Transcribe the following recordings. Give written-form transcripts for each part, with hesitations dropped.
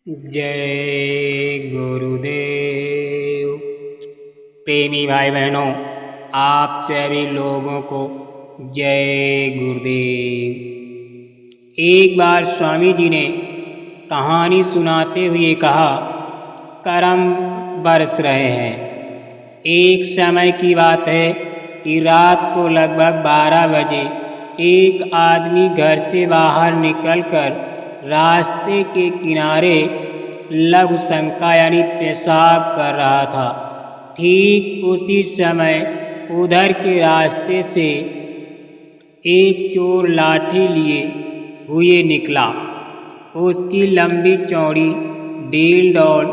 जय गुरुदेव। प्रेमी भाई बहनों, आप सभी लोगों को जय गुरुदेव। एक बार स्वामी जी ने कहानी सुनाते हुए कहा, करम बरस रहे हैं। एक समय की बात है कि रात को लगभग 12 बजे एक आदमी घर से बाहर निकलकर रास्ते के किनारे लघु शंका यानी पेशाब कर रहा था। ठीक उसी समय उधर के रास्ते से एक चोर लाठी लिए हुए निकला। उसकी लंबी चौड़ी डील डौल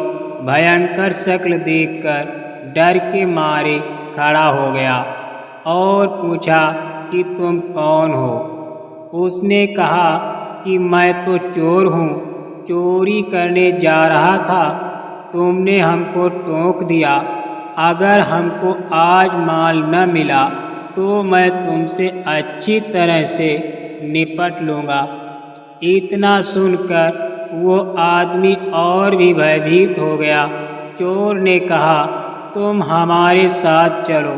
भयंकर शक्ल देखकर डर के मारे खड़ा हो गया और पूछा कि तुम कौन हो। उसने कहा कि मैं तो चोर हूँ, चोरी करने जा रहा था, तुमने हमको टोक दिया। अगर हमको आज माल न मिला तो मैं तुमसे अच्छी तरह से निपट लूँगा। इतना सुनकर वो आदमी और भी भयभीत हो गया। चोर ने कहा, तुम हमारे साथ चलो,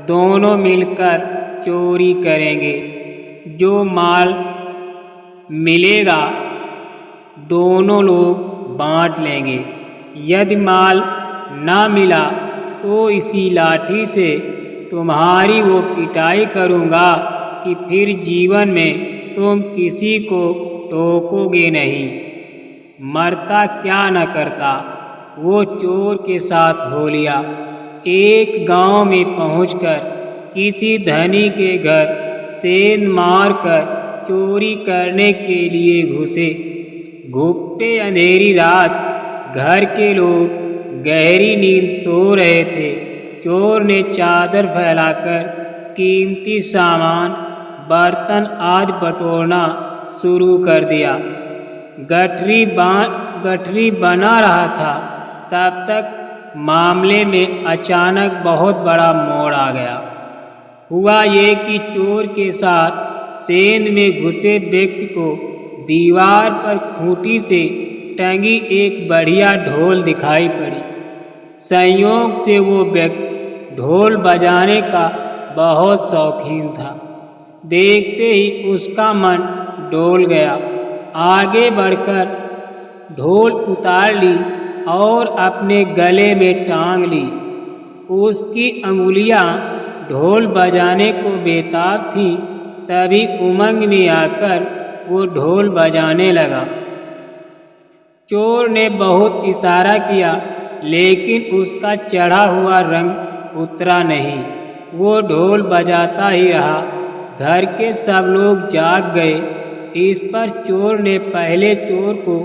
दोनों मिलकर चोरी करेंगे। जो माल मिलेगा दोनों लोग बांट लेंगे। यदि माल ना मिला तो इसी लाठी से तुम्हारी वो पिटाई करूँगा कि फिर जीवन में तुम किसी को टोकोगे नहीं। मरता क्या न करता, वो चोर के साथ हो लिया। एक गांव में पहुंचकर किसी धनी के घर सेंध मारकर चोरी करने के लिए घुसे। घुप्पे अंधेरी रात घर के लोग गहरी नींद सो रहे थे। चोर ने चादर फैलाकर कीमती सामान, बर्तन आदि बटोरना शुरू कर दिया। गठरी बना रहा था। तब तक मामले में अचानक बहुत बड़ा मोड़ आ गया। हुआ ये कि चोर के साथ सेंध में घुसे व्यक्ति को दीवार पर खूंटी से टंगी एक बढ़िया ढोल दिखाई पड़ी। संयोग से वो व्यक्ति ढोल बजाने का बहुत शौकीन था। देखते ही उसका मन डोल गया। आगे बढ़कर ढोल उतार ली और अपने गले में टांग ली। उसकी अंगुलियां ढोल बजाने को बेताब थीं। तभी उमंग में आकर वो ढोल बजाने लगा। चोर ने बहुत इशारा किया, लेकिन उसका चढ़ा हुआ रंग उतरा नहीं। वो ढोल बजाता ही रहा। घर के सब लोग जाग गए। इस पर चोर ने पहले चोर को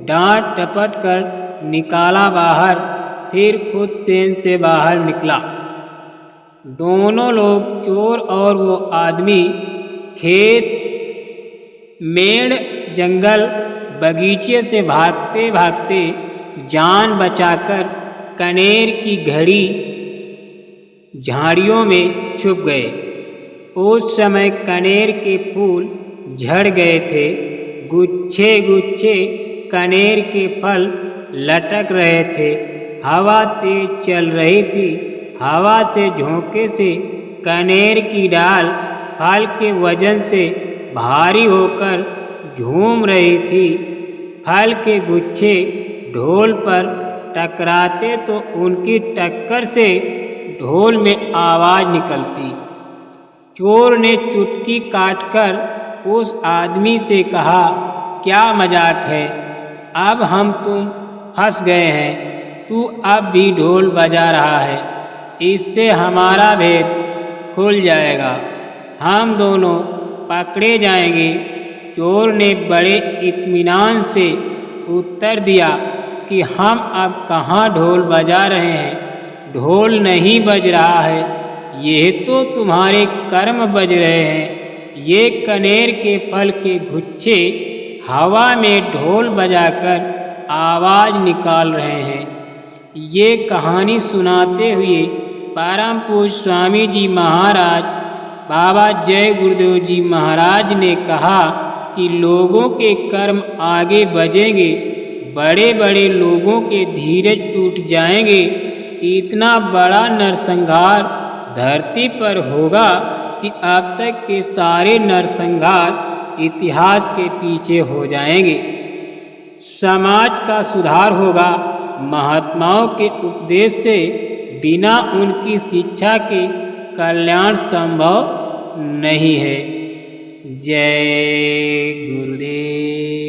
डांट डपट कर निकाला बाहर, फिर खुद सेंध से बाहर निकला। दोनों लोग, चोर और वो आदमी, खेत, मेड़, जंगल, बगीचे से भागते भागते जान बचाकर कनेर की घड़ी झाड़ियों में छुप गए। उस समय कनेर के फूल झड़ गए थे। गुच्छे गुच्छे कनेर के फल लटक रहे थे। हवा तेज चल रही थी। हवा से झोंके से कनेर की डाल फल के वजन से भारी होकर झूम रही थी। फल के गुच्छे ढोल पर टकराते तो उनकी टक्कर से ढोल में आवाज़ निकलती। चोर ने चुटकी काटकर उस आदमी से कहा, क्या मजाक है, अब हम तुम फंस गए हैं। तू अब भी ढोल बजा रहा है, इससे हमारा भेद खुल जाएगा, हम दोनों पकड़े जाएंगे। चोर ने बड़े इत्मीनान से उत्तर दिया कि हम अब कहाँ ढोल बजा रहे हैं, ढोल नहीं बज रहा है, ये तो तुम्हारे कर्म बज रहे हैं। ये कनेर के फल के गुच्छे हवा में ढोल बजाकर आवाज़ निकाल रहे हैं। ये कहानी सुनाते हुए परम पूज्य स्वामी जी महाराज बाबा जय गुरुदेव जी महाराज ने कहा कि लोगों के कर्म आगे बढ़ेंगे, बड़े बड़े लोगों के धीरज टूट जाएंगे। इतना बड़ा नरसंहार धरती पर होगा कि अब तक के सारे नरसंहार इतिहास के पीछे हो जाएंगे। समाज का सुधार होगा। महात्माओं के उपदेश से बिना उनकी शिक्षा के कल्याण संभव नहीं है। जय गुरुदेव।